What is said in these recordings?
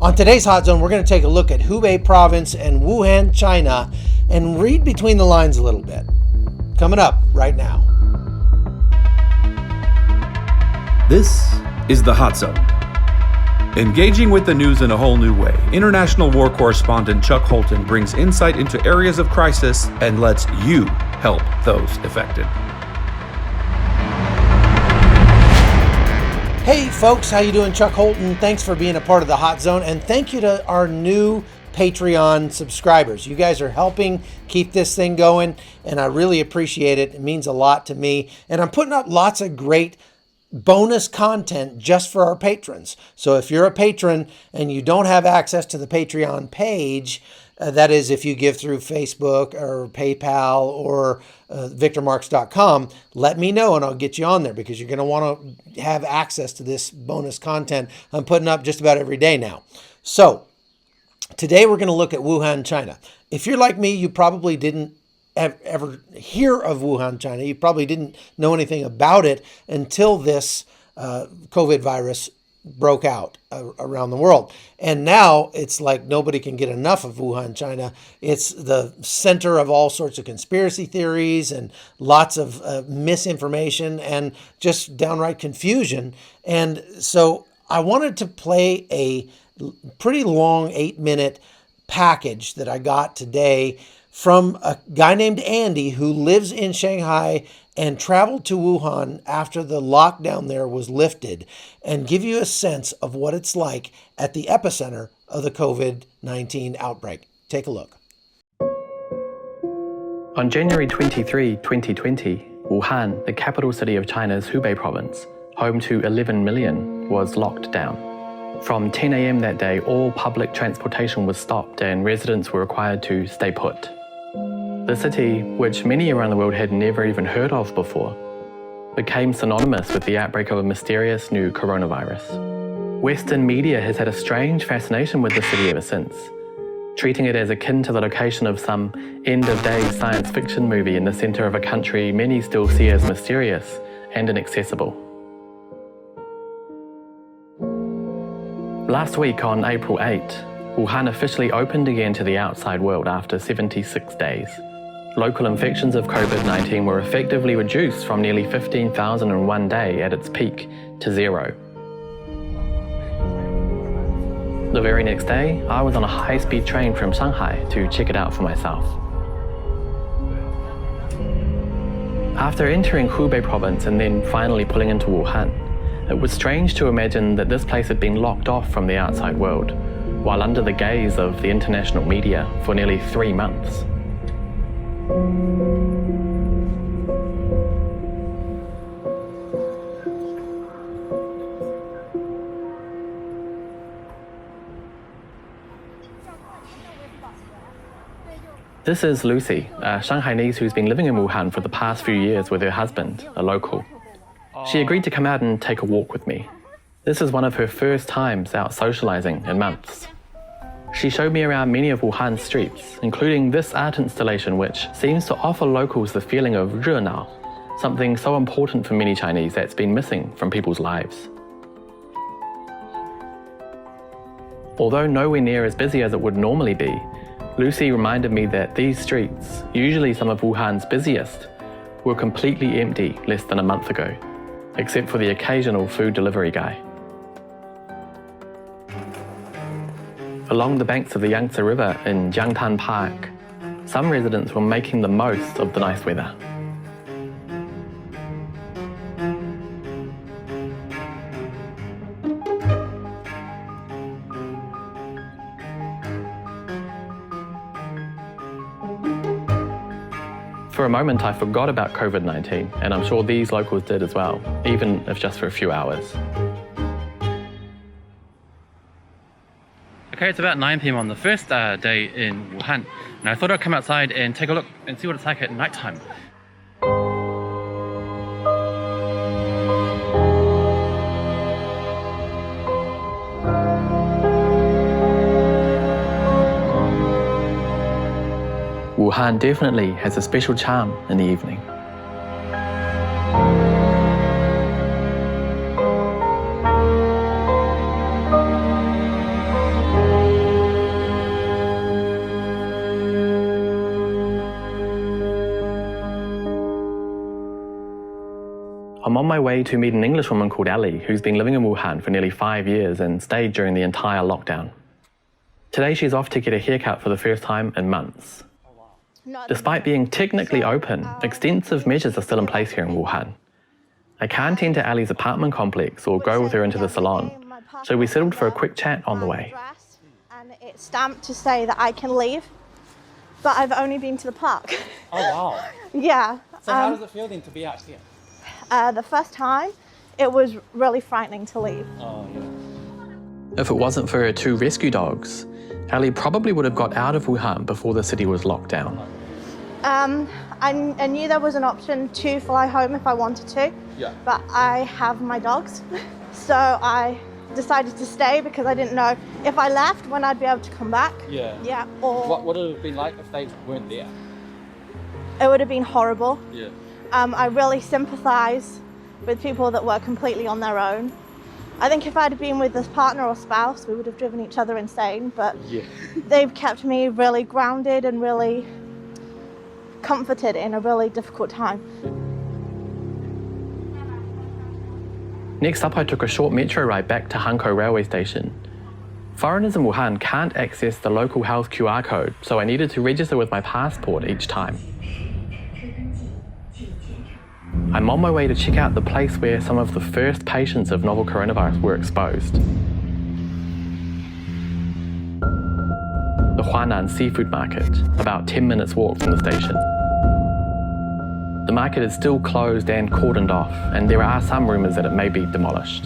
On today's Hot Zone, we're going to take a look at Hubei province and Wuhan, China, and read between the lines a little bit. Coming up right now. This is the Hot Zone. Engaging with the news in a whole new way, international war correspondent Chuck Holton brings insight into areas of crisis and lets you help those affected. Hey folks, how you doing? Chuck Holton. Thanks for being a part of the Hot Zone, and thank you to our new Patreon subscribers. You guys are helping keep this thing going, and I really appreciate it. It means a lot to me, and I'm putting up lots of great bonus content just for our patrons. So if you're a patron and you don't have access to the Patreon page, that is if you give through Facebook or PayPal or victormarks.com, let me know and I'll get you on there, because you're going to want to have access to this bonus content I'm putting up just about every day now. So today we're going to look at Wuhan, China. If you're like me, you probably didn't ever hear of Wuhan, China. You probably didn't know anything about it until this COVID virus broke out around the world. And now it's like nobody can get enough of Wuhan, China. It's the center of all sorts of conspiracy theories and lots of misinformation and just downright confusion. And so I wanted to play a pretty long 8-minute package that I got today from a guy named Andy who lives in Shanghai and traveled to Wuhan after the lockdown there was lifted, and give you a sense of what it's like at the epicenter of the COVID-19 outbreak. Take a look. On January 23, 2020, Wuhan, the capital city of China's Hubei province, home to 11 million, was locked down. From 10 a.m. that day, all public transportation was stopped and residents were required to stay put. The city, which many around the world had never even heard of before, became synonymous with the outbreak of a mysterious new coronavirus. Western media has had a strange fascination with the city ever since, treating it as akin to the location of some end-of-day science fiction movie in the center of a country many still see as mysterious and inaccessible. Last week, on April 8, Wuhan officially opened again to the outside world after 76 days. Local infections of COVID-19 were effectively reduced from nearly 15,000 in one day at its peak to 0. The very next day, I was on a high-speed train from Shanghai to check it out for myself. After entering Hubei province and then finally pulling into Wuhan, it was strange to imagine that this place had been locked off from the outside world, while under the gaze of the international media for nearly 3 months. This is Lucy, a Shanghainese who's been living in Wuhan for the past few years with her husband, a local. She agreed to come out and take a walk with me. This is one of her first times out socializing in months. She showed me around many of Wuhan's streets, including this art installation which seems to offer locals the feeling of 热闹, something so important for many Chinese that's been missing from people's lives. Although nowhere near as busy as it would normally be, Lucy reminded me that these streets, usually some of Wuhan's busiest, were completely empty less than a month ago, except for the occasional food delivery guy. Along the banks of the Yangtze River in Jiangtan Park, some residents were making the most of the nice weather. For a moment, I forgot about COVID-19, and I'm sure these locals did as well, even if just for a few hours. Okay, it's about 9 p.m. on the first day in Wuhan, and I thought I'd come outside and take a look and see what it's like at nighttime. Wuhan definitely has a special charm in the evening. I'm on my way to meet an Englishwoman called Ali, who's been living in Wuhan for nearly 5 years and stayed during the entire lockdown. Today she's off to get a haircut for the first time in months. Despite being technically open, extensive measures are still in place here in Wuhan. I can't enter Ali's apartment complex or go with her into the salon, so we settled for a quick chat on the way. And it's stamped to say that I can leave, but I've only been to the park. Oh, wow. Yeah. So how does it feel then to be out here? The first time, it was really frightening to leave. Oh, yeah. If it wasn't for her 2 rescue dogs, Ali probably would have got out of Wuhan before the city was locked down. I knew there was an option to fly home if I wanted to, but I have my dogs. So I decided to stay because I didn't know if I left when I'd be able to come back. Yeah. Or What would it have been like if they weren't there? it would have been horrible. Yeah. I really sympathize with people that were completely on their own. I think if I'd been with this partner or spouse, we would have driven each other insane, but they've kept me really grounded and really comforted in a really difficult time. Next up, I took a short metro ride back to Hankou railway station. Foreigners in Wuhan can't access the local health QR code, so I needed to register with my passport each time. I'm on my way to check out the place where some of the first patients of novel coronavirus were exposed. The Huanan seafood market, about 10 minutes walk from the station. The market is still closed and cordoned off, and there are some rumours that it may be demolished.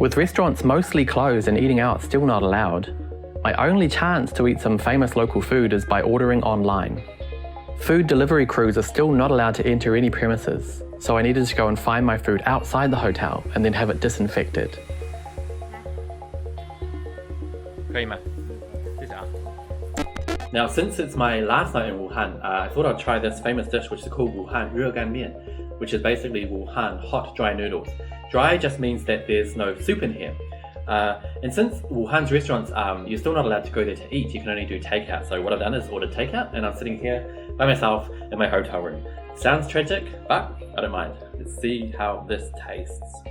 With restaurants mostly closed and eating out still not allowed, my only chance to eat some famous local food is by ordering online. Food delivery crews are still not allowed to enter any premises, so I needed to go and find my food outside the hotel and then have it disinfected. Now, since it's my last night in Wuhan, I thought I'd try this famous dish which is called Wuhan 热干面, which is basically Wuhan hot dry noodles. Dry just means that there's no soup in here. And since Wuhan's restaurants, you're still not allowed to go there to eat, you can only do takeout. So what I've done is ordered takeout, and I'm sitting here by myself in my hotel room. Sounds tragic, but I don't mind. Let's see how this tastes.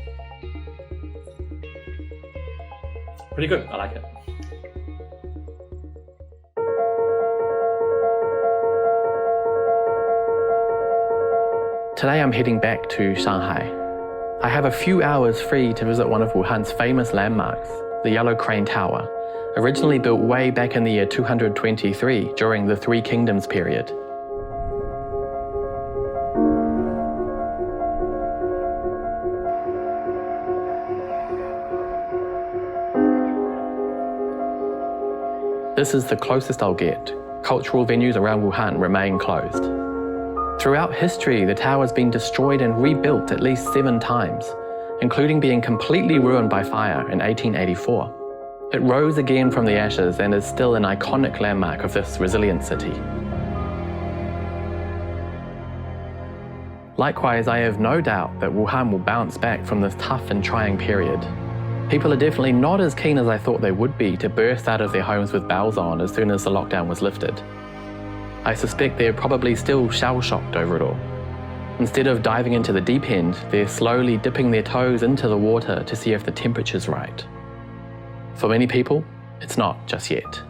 Pretty good, I like it. Today I'm heading back to Shanghai. I have a few hours free to visit one of Wuhan's famous landmarks, the Yellow Crane Tower, originally built way back in the year 223 during the Three Kingdoms period. This is the closest I'll get. Cultural venues around Wuhan remain closed. Throughout history, the tower's been destroyed and rebuilt at least 7 times, including being completely ruined by fire in 1884. It rose again from the ashes and is still an iconic landmark of this resilient city. Likewise, I have no doubt that Wuhan will bounce back from this tough and trying period. People are definitely not as keen as I thought they would be to burst out of their homes with bells on as soon as the lockdown was lifted. I suspect they're probably still shell-shocked over it all. Instead of diving into the deep end, they're slowly dipping their toes into the water to see if the temperature's right. For many people, it's not just yet.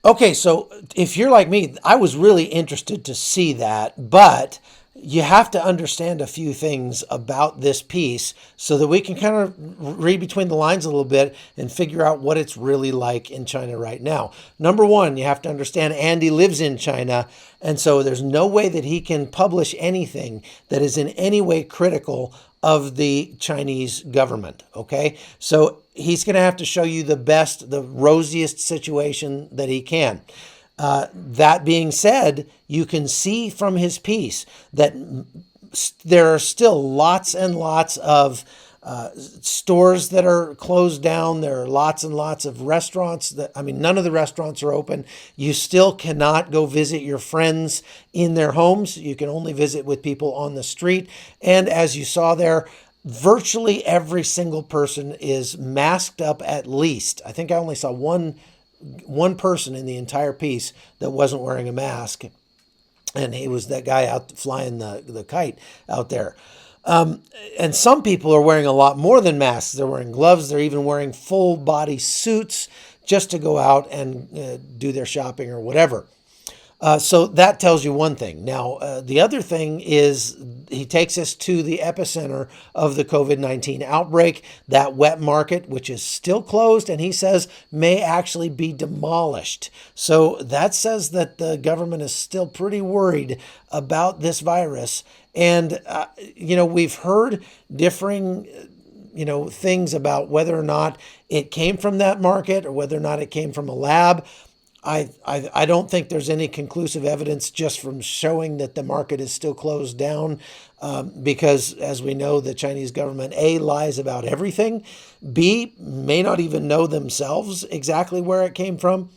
Okay, so if you're like me, I was really interested to see that, but you have to understand a few things about this piece so that we can kind of read between the lines a little bit and figure out what it's really like in China right now. Number one, you have to understand Andy lives in China, and so there's no way that he can publish anything that is in any way critical of the Chinese government, okay? So he's going to have to show you the best, the rosiest situation that he can. That being said, you can see from his piece that there are still lots and lots of stores that are closed down. There are lots and lots of restaurants none of the restaurants are open. You still cannot go visit your friends in their homes. You can only visit with people on the street. And as you saw there, virtually every single person is masked up at least. I think I only saw one person in the entire piece that wasn't wearing a mask. And he was that guy out flying the kite out there. And some people are wearing a lot more than masks. They're wearing gloves. They're even wearing full body suits just to go out and do their shopping or whatever. So that tells you one thing. Now, the other thing is he takes us to the epicenter of the COVID-19 outbreak, that wet market, which is still closed, and he says may actually be demolished. So that says that the government is still pretty worried about this virus. And, we've heard differing things about whether or not it came from that market or whether or not it came from a lab. I don't think there's any conclusive evidence just from showing that the market is still closed down because, as we know, the Chinese government, A, lies about everything, B, may not even know themselves exactly where it came from,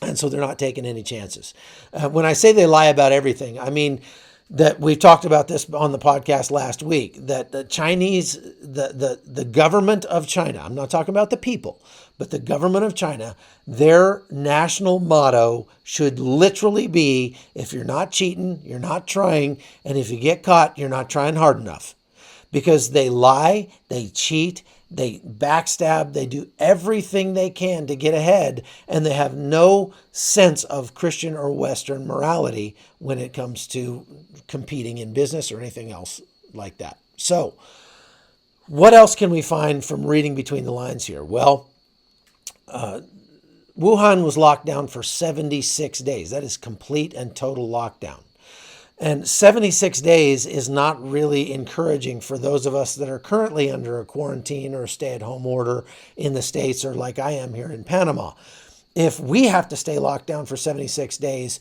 and so they're not taking any chances. When I say they lie about everything, I mean that we talked about this on the podcast last week, that the Chinese, the government of China, I'm not talking about the people, but the government of China, their national motto should literally be, if you're not cheating, you're not trying, and if you get caught, you're not trying hard enough. Because they lie, they cheat, they backstab, they do everything they can to get ahead, and they have no sense of Christian or Western morality when it comes to competing in business or anything else like that. So, what else can we find from reading between the lines here? Well, Wuhan was locked down for 76 days. That is complete and total lockdown. And 76 days is not really encouraging for those of us that are currently under a quarantine or a stay-at-home order in the States, or like I am here in Panama. If we have to stay locked down for 76 days,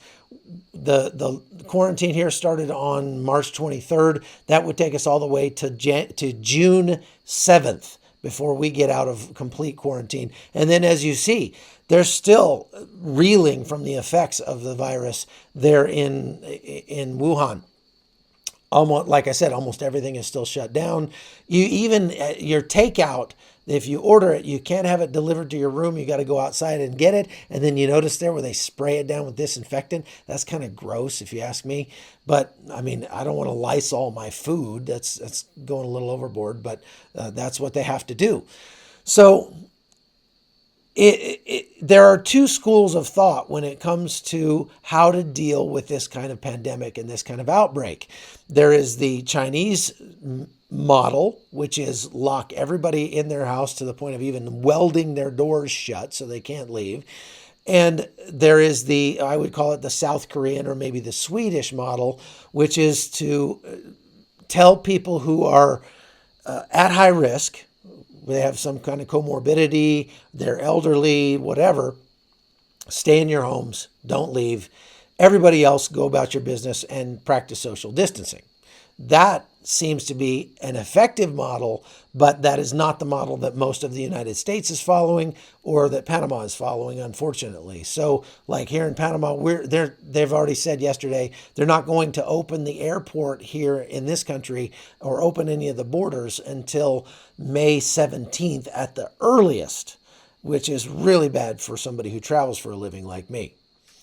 the quarantine here started on March 23rd. That would take us all the way to June 7th before we get out of complete quarantine. And then, as you see, they're still reeling from the effects of the virus there in Wuhan. Almost, like I said, almost everything is still shut down. Your takeout, if you order it, you can't have it delivered to your room. You got to go outside and get it. And then you notice there where they spray it down with disinfectant. That's kind of gross, if you ask me. But I mean, I don't want to Lysol my food. That's going a little overboard. But that's what they have to do. So there are two schools of thought when it comes to how to deal with this kind of pandemic and this kind of outbreak. There is the Chinese model, which is lock everybody in their house to the point of even welding their doors shut so they can't leave. And there is I would call it the South Korean or maybe the Swedish model, which is to tell people who are at high risk, they have some kind of comorbidity, they're elderly, whatever, stay in your homes, don't leave. Everybody else go about your business and practice social distancing. That seems to be an effective model, but that is not the model that most of the United States is following or that Panama is following, unfortunately. So like here in Panama, they've already said yesterday they're not going to open the airport here in this country or open any of the borders until May 17th at the earliest, which is really bad for somebody who travels for a living like me.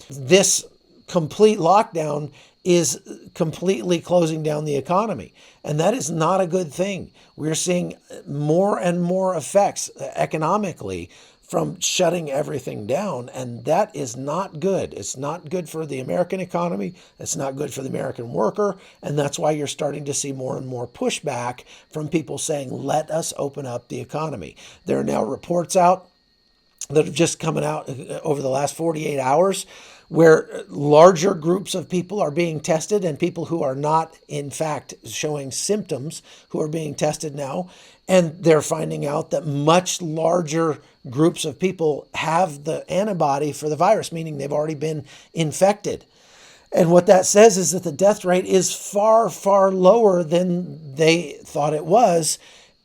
This complete lockdown is completely closing down the economy. And that is not a good thing. We're seeing more and more effects economically from shutting everything down. And that is not good. It's not good for the American economy. It's not good for the American worker. And that's why you're starting to see more and more pushback from people saying, let us open up the economy. There are now reports out that have just coming out over the last 48 hours where larger groups of people are being tested and people who are not, in fact, showing symptoms who are being tested now. And they're finding out that much larger groups of people have the antibody for the virus, meaning they've already been infected. And what that says is that the death rate is far, far lower than they thought it was.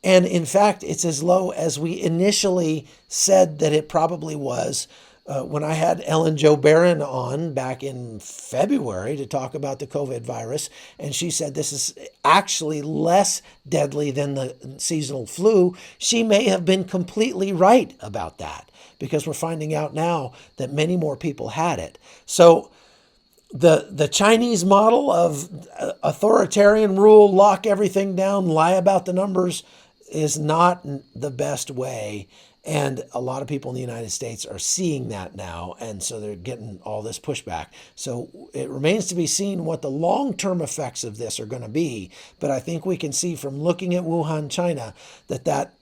And in fact, it's as low as we initially said that it probably was when I had Ellen Jo Barron on back in February to talk about the COVID virus. And she said this is actually less deadly than the seasonal flu. She may have been completely right about that, because we're finding out now that many more people had it. So the Chinese model of authoritarian rule, lock everything down, lie about the numbers, is not the best way. And a lot of people in the United States are seeing that now. And so they're getting all this pushback. So it remains to be seen what the long-term effects of this are going to be. But I think we can see from looking at Wuhan, China, that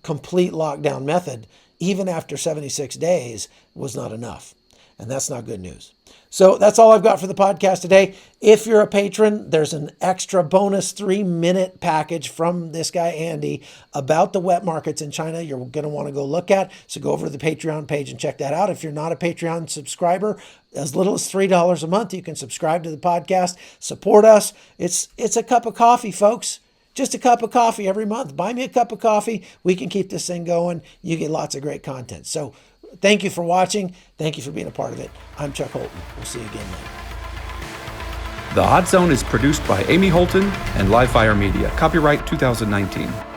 complete lockdown method, even after 76 days, was not enough. And that's not good news. So that's all I've got for the podcast today. If you're a patron, there's an extra bonus 3-minute package from this guy, Andy, about the wet markets in China you're going to want to go look at. So go over to the Patreon page and check that out. If you're not a Patreon subscriber, as little as $3 a month, you can subscribe to the podcast, support us. It's a cup of coffee, folks. Just a cup of coffee every month. Buy me a cup of coffee. We can keep this thing going. You get lots of great content. So thank you for watching. Thank you for being a part of it. I'm Chuck Holton. We'll see you again later. The Hot Zone is produced by Amy Holton and Livefire Media. Copyright 2019.